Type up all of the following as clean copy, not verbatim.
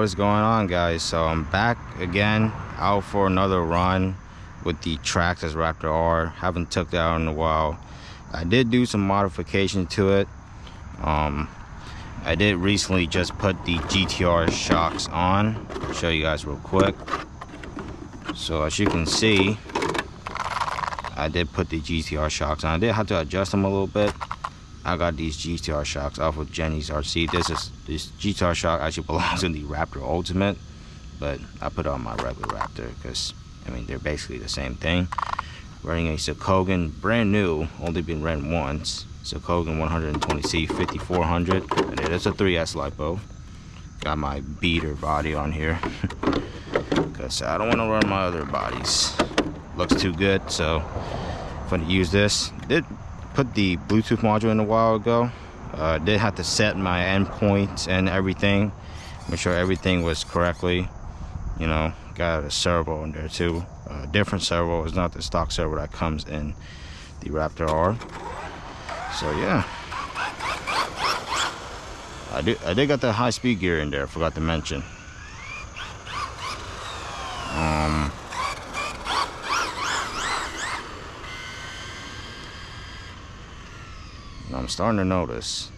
what is going on, guys? So I'm back again, out for another run with the Traxxas Raptor R. Haven't took that out in a while. I did do some modification to it. I did recently just put the GTR shocks on. I'll show you guys real quick. So as you can see, I did put the GTR shocks on. I did have to adjust them a little bit. I got these GTR shocks off of Jenny's RC. This GTR shock actually belongs in the Raptor Ultimate, but I put it on my regular Raptor because I mean they're basically the same thing. Running a Sokogan, brand new, only been ran once. Sokogan 120C 5400, and it is a 3S lipo. Got my beater body on here because I don't want to run my other bodies. Looks too good, so I'm gonna use this. Did put the Bluetooth module in a while ago. Did have to set my endpoints and everything, make sure everything was correctly. You know, got a servo in there too. Different servo, is not the stock servo that comes in the Raptor R. So yeah, I did got the high speed gear in there. Forgot to mention. I'm starting to notice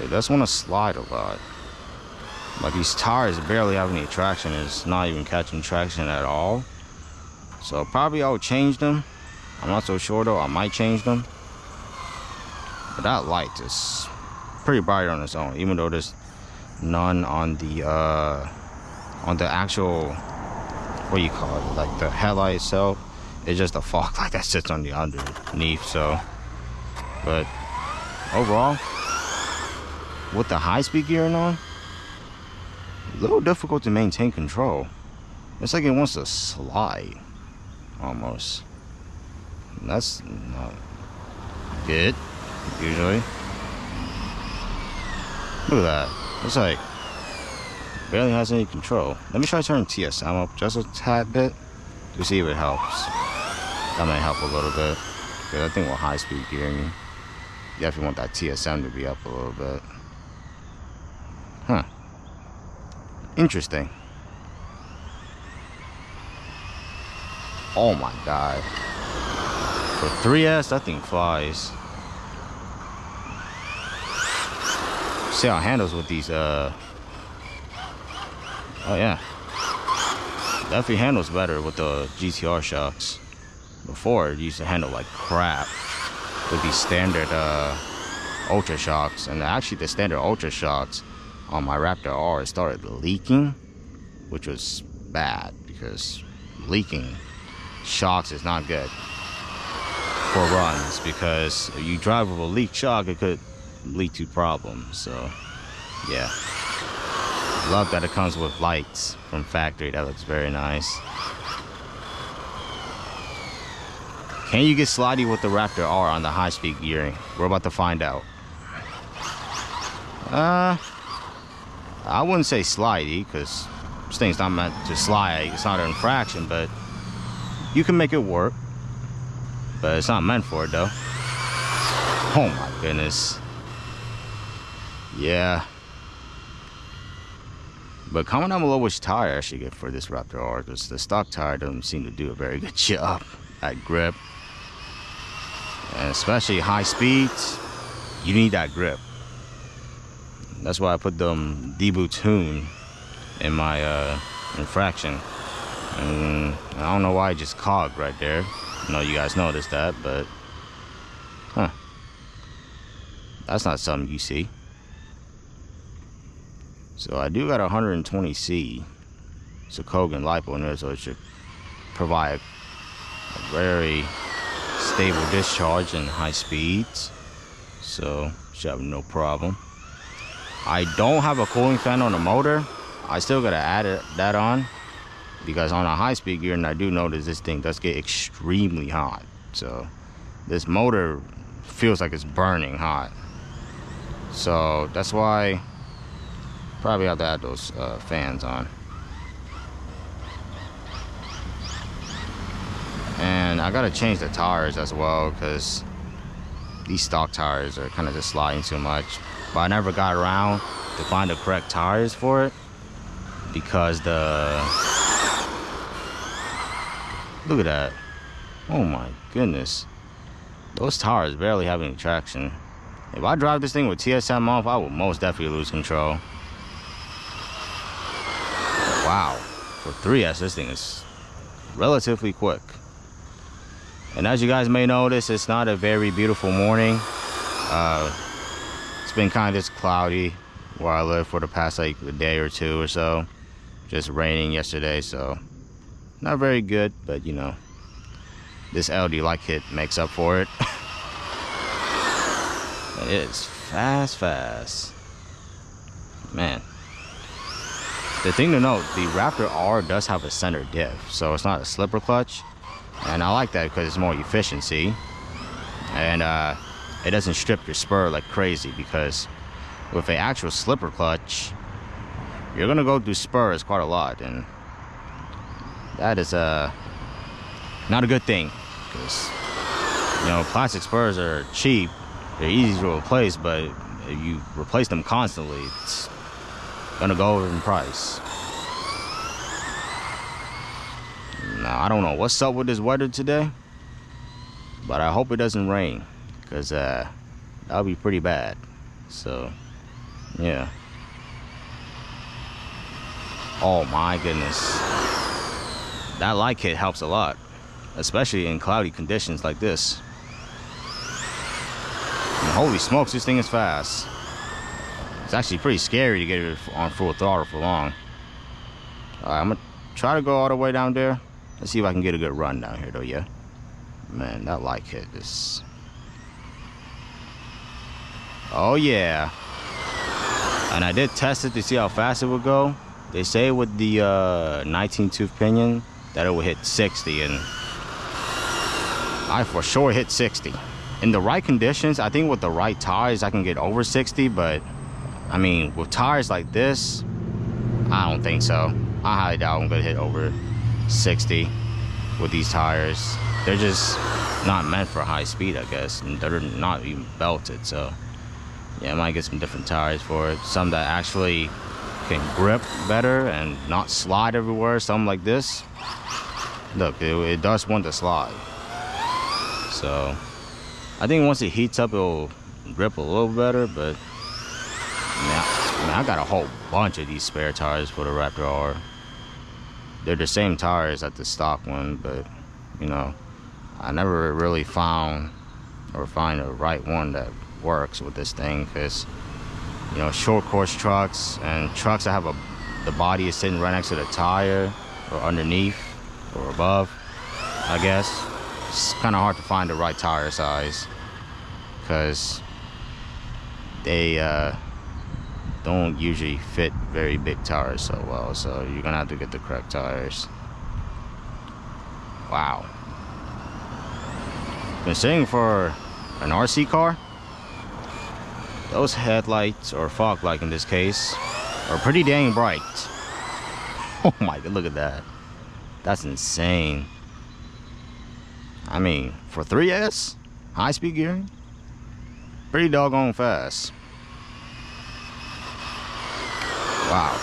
it does want to slide a lot. Like these tires barely have any traction. It's not even catching traction at all. So probably I'll change them. I'm not so sure though. I might change them. But that light is pretty bright on its own, even though there's none on the actual, what do you call it, like the headlight itself. It's just a fog light that sits on the underneath. So, but overall, with the high-speed gearing on, a little difficult to maintain control. It's like it wants to slide almost. That's not good usually. Look at that. It's like barely has any control. Let me try to turn TSM up just a tad bit to see if it helps. That might help a little bit, because I think with high speed gearing, you definitely want that TSM to be up a little bit. Huh. Interesting. Oh my god. For 3S, that thing flies. See how it handles with these oh yeah, definitely handles better with the GTR shocks. Before it used to handle like crap with these standard ultra shocks, and actually the standard ultra shocks on my Raptor R started leaking, which was bad because leaking shocks is not good for runs, because if you drive with a leak shock, it could lead to problems. So yeah, love that it comes with lights from factory. That looks very nice. Can you get slidey with the Raptor R on the high speed gearing? We're about to find out. I wouldn't say slidey, because this thing's not meant to slide. It's not an infraction, but you can make it work. But it's not meant for it though. Oh my goodness. Yeah. But comment down below which tire I should get for this Raptor R, because the stock tire doesn't seem to do a very good job at grip. And especially high speeds, you need that grip. That's why I put them Debu Tune in my infraction. And I don't know why I just cogged right there. I know you guys noticed that, but huh, that's not something you see. So I do got a 120C Sokogan lipo in there, so it should provide a very stable discharge and high speeds. So should have no problem. I don't have a cooling fan on the motor. I still gotta add that on, because on a high speed gear, and I do notice this thing does get extremely hot. So this motor feels like it's burning hot. So that's why probably have to add those fans on. And I gotta change the tires as well, because these stock tires are kind of just sliding too much. But I never got around to find the correct tires for it because look at that. Oh my goodness. Those tires barely have any traction. If I drive this thing with TSM off, I will most definitely lose control. Wow. For 3S, this thing is relatively quick. And as you guys may notice, it's not a very beautiful morning. It's been kind of just cloudy where I live for the past like a day or two or so. Just raining yesterday, so not very good, but you know, this LD light kit makes up for it. It is fast. Man. The thing to note, the Raptor R does have a center diff, so it's not a slipper clutch. And I like that because it's more efficiency. And it doesn't strip your spur like crazy, because with an actual slipper clutch, you're gonna go through spurs quite a lot, and that is not a good thing, because you know, plastic spurs are cheap, they're easy to replace, but if you replace them constantly, it's gonna go over in price. Now I don't know what's up with this weather today, but I hope it doesn't rain, because that would be pretty bad. So yeah. Oh my goodness, that light kit helps a lot, especially in cloudy conditions like this. And holy smokes, this thing is fast. It's actually pretty scary to get it on full throttle for long. Alright, I'm gonna try to go all the way down there. Let's see if I can get a good run down here though. Yeah, man, that light kit is, oh yeah. And I did test it to see how fast it would go. They say with the 19 tooth pinion that it will hit 60, and I for sure hit 60 in the right conditions. I think with the right tires I can get over 60, but I mean, with tires like this, I don't think so. I highly doubt I'm gonna hit over 60 with these tires. They're just not meant for high speed, I guess, and they're not even belted. So yeah, I might get some different tires for it, some that actually can grip better and not slide everywhere. Something like this, look, it does want to slide. So I think once it heats up, it'll grip a little better. But man, I got a whole bunch of these spare tires for the Raptor R. They're the same tires as the stock one, but you know, I never really found or find a right one that works with this thing, because you know, short course trucks and trucks that have the body is sitting right next to the tire or underneath or above, I guess, it's kind of hard to find the right tire size, because they don't usually fit very big tires so well. So you're gonna have to get the correct tires. Wow. Considering for an RC car, those headlights, or fog light in this case, are pretty dang bright. Oh my god, look at that. That's insane. I mean, for 3S, high speed gearing, pretty doggone fast. Wow.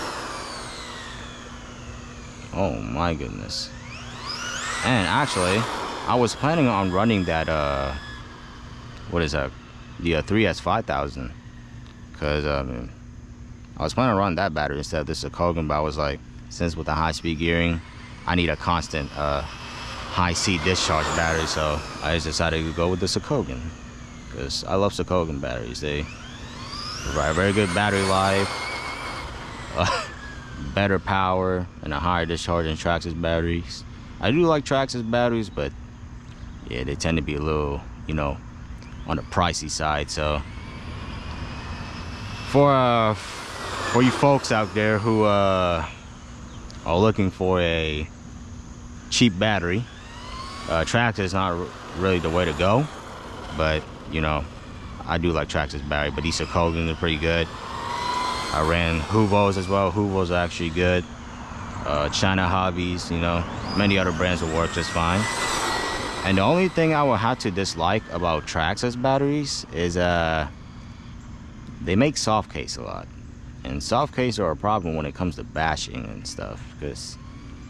Oh my goodness. And actually, I was planning on running that, what is that? The 3S 5000. Because I was planning on running that battery instead of this Sokogan, but I was like, since with the high speed gearing, I need a constant high C discharge battery, so I just decided to go with the Sokogan, because I love Sokogan batteries. They provide very good battery life, better power, and a higher discharge than Traxxas batteries. I do like Traxxas batteries, but yeah, they tend to be a little, you know, on the pricey side. So for you folks out there who are looking for a cheap battery, Traxxas is not really the way to go. But you know, I do like Traxxas battery, but these Sokogan are pretty good. I ran Huvos as well. Huvos are actually good. China Hobbies, you know, many other brands will work just fine. And the only thing I would have to dislike about Traxxas batteries is they make soft case a lot. And soft case are a problem when it comes to bashing and stuff, because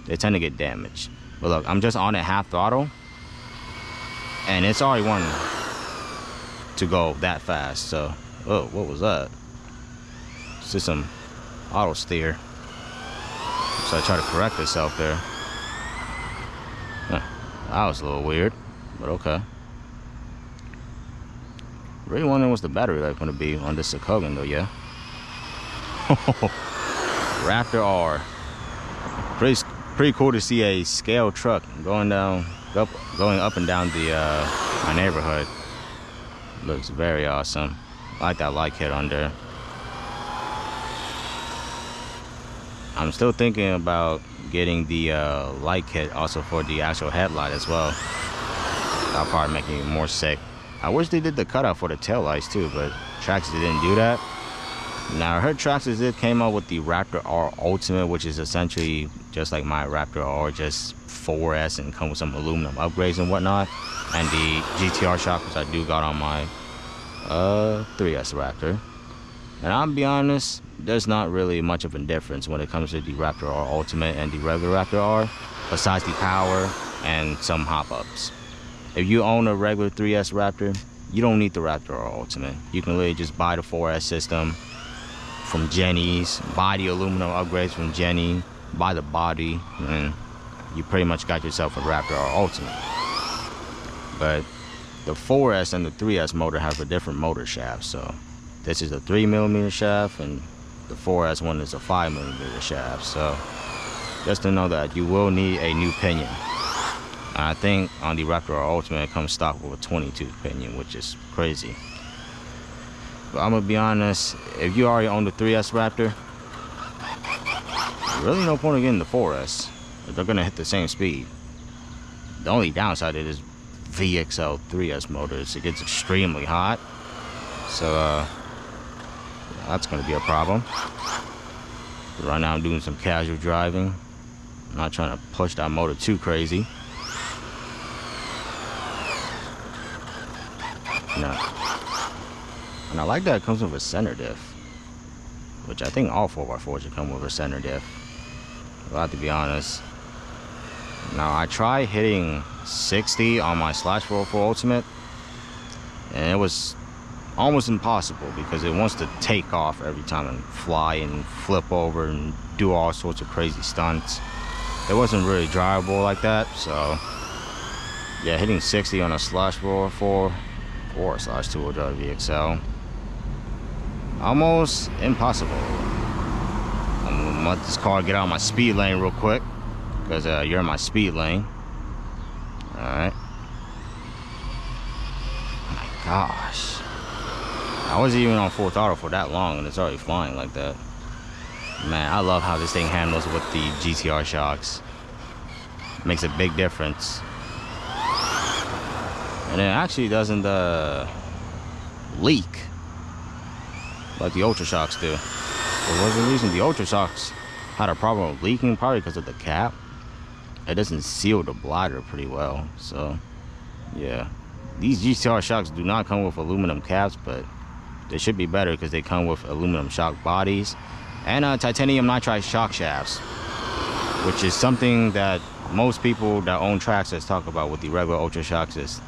they tend to get damaged. But look, I'm just on at half throttle, and it's already wanting to go that fast. So, oh, what was that? It's just some auto steer. So I try to correct itself there. Huh, that was a little weird, but okay. Really wondering what's the battery life going to be on this Sakogan though, yeah? Raptor R. Pretty cool to see a scale truck going up and down the my neighborhood. Looks very awesome. I like that light kit on there. I'm still thinking about getting the light kit also for the actual headlight as well. That'll probably make me more sick. I wish they did the cutout for the tail lights too, but Traxxas didn't do that. Now I heard Traxxas came out with the Raptor R Ultimate, which is essentially just like my Raptor R, just 4S, and come with some aluminum upgrades and whatnot. And the GTR shock, which I do got on my 3S Raptor. And I'll be honest, there's not really much of a difference when it comes to the Raptor R Ultimate and the regular Raptor R, besides the power and some hop-ups. If you own a regular 3S Raptor, you don't need the Raptor R Ultimate. You can literally just buy the 4S system from Jenny's, buy the aluminum upgrades from Jenny, buy the body, and you pretty much got yourself a Raptor R Ultimate. But the 4S and the 3S motor have a different motor shaft, so this is a 3mm shaft, and the 4S one is a 5mm shaft. So just to know that you will need a new pinion. I think on the Raptor R Ultimate it comes stock with a 22 pinion, which is crazy. But I'm gonna be honest, if you already own the 3S Raptor, really no point in getting the 4S. They're gonna hit the same speed. The only downside of this VXL 3S motor is it gets extremely hot. So that's gonna be a problem. But right now I'm doing some casual driving. I'm not trying to push that motor too crazy. No. And I like that it comes with a center diff, which I think all 4x4s should come with a center diff. I'll have to be honest. Now I tried hitting 60 on my /404 Ultimate, and it was almost impossible because it wants to take off every time and fly and flip over and do all sorts of crazy stunts. It wasn't really drivable like that, so yeah, hitting 60 on a /404 or /2-wheel drive VXL, almost impossible. I'm gonna let this car get out of my speed lane real quick, because you're in my speed lane. Alright. Oh my gosh. I wasn't even on full throttle for that long and it's already flying like that. Man, I love how this thing handles with the GTR shocks. Makes a big difference. And it actually doesn't leak like the Ultra Shocks do. For whatever reason, the Ultra Shocks had a problem with leaking, probably because of the cap. It doesn't seal the bladder pretty well. So yeah, these GTR shocks do not come with aluminum caps, but they should be better because they come with aluminum shock bodies and titanium nitride shock shafts, which is something that most people that own Traxxas talk about with the regular Ultra Shocks. Is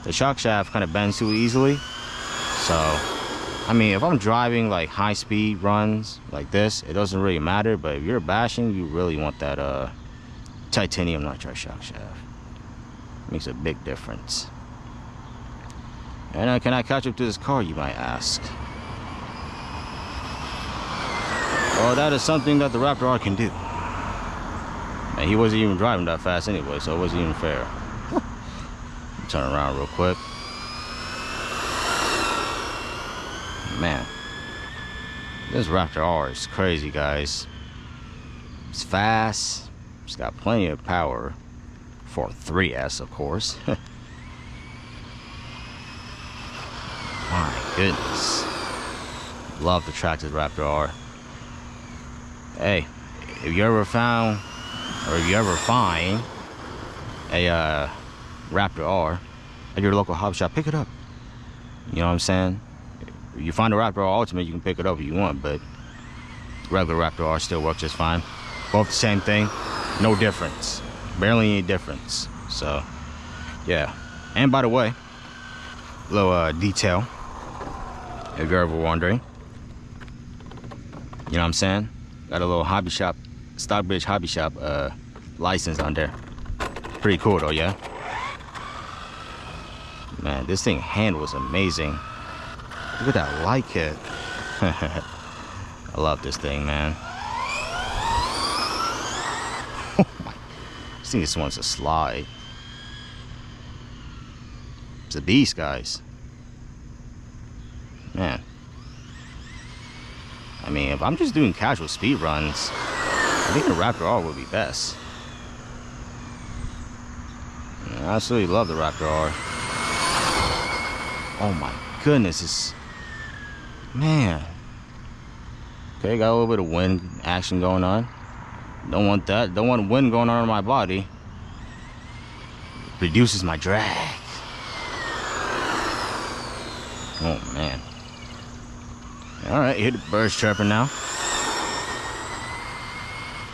the shock shaft kind of bends too easily. So I mean, if I'm driving like high speed runs like this, it doesn't really matter, but if you're bashing, you really want that titanium nitride shock shaft. Makes a big difference. And can I catch up to this car, you might ask? Well, that is something that the Raptor R can do. And he wasn't even driving that fast anyway, so it wasn't even fair. Turn around real quick. Man, this Raptor R is crazy, guys. It's fast. It's got plenty of power for a 3S, of course. My goodness. Love the Traxxas Raptor R. Hey, if you ever found, or if you ever find a Raptor R at your local hobby shop, pick it up. You know what I'm saying? If you find a Raptor R Ultimate, you can pick it up if you want, but regular Raptor R still works just fine. Both the same thing, no difference, barely any difference. So yeah. And by the way, little detail, if you're ever wondering, you know what I'm saying, got a little hobby shop, Stockbridge hobby shop license on there. Pretty cool though. Yeah, man, this thing handles amazing. Look at that light kit. I love this thing, man. Oh my, this thing just wants to slide. It's a beast, guys. Man, I mean, if I'm just doing casual speed runs, I think the Raptor R would be best. I absolutely love the Raptor R. Oh my goodness, it's, man. Okay, got a little bit of wind action going on. Don't want that. Don't want wind going on in my body. Reduces my drag. Oh man. All right, hear the birds chirping now.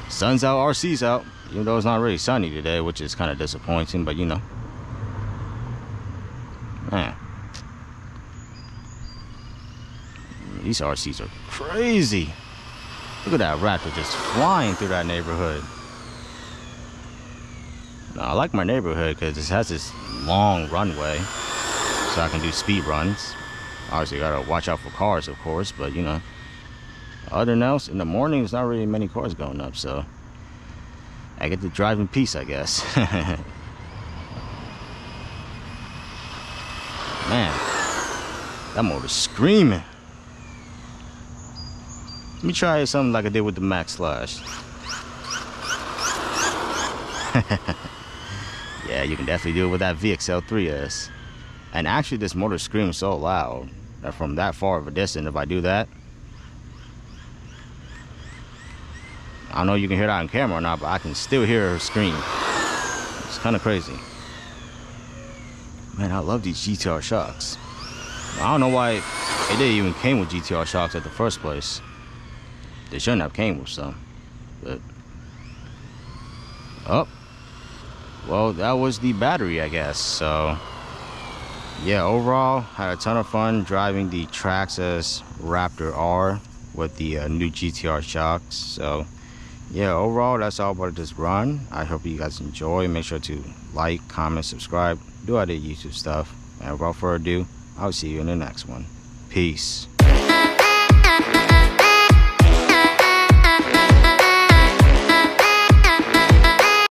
Sun's out, RC's out. Even though it's not really sunny today, which is kind of disappointing, but you know. Man. These RCs are crazy. Look at that Raptor just flying through that neighborhood. Now, I like my neighborhood because it has this long runway, so I can do speed runs. Obviously, gotta watch out for cars, of course, but you know. Other than else, in the morning, there's not really many cars going up, so I get to drive in peace, I guess. Man, that motor's screaming. Let me try something like I did with the Max Slash. Yeah, you can definitely do it with that VXL 3S. And actually, this motor screams so loud that from that far of a distance, if I do that, I don't know if you can hear that on camera or not, but I can still hear her scream. It's kind of crazy. Man, I love these GTR shocks. I don't know why it didn't even came with GTR shocks at the first place. They shouldn't have came with some, but oh, well, that was the battery, I guess. So yeah, overall, had a ton of fun driving the Traxxas Raptor R with the new GTR shocks. So yeah, overall, that's all about this run. I hope you guys enjoy. Make sure to like, comment, subscribe, do all the YouTube stuff. And without further ado, I'll see you in the next one. Peace.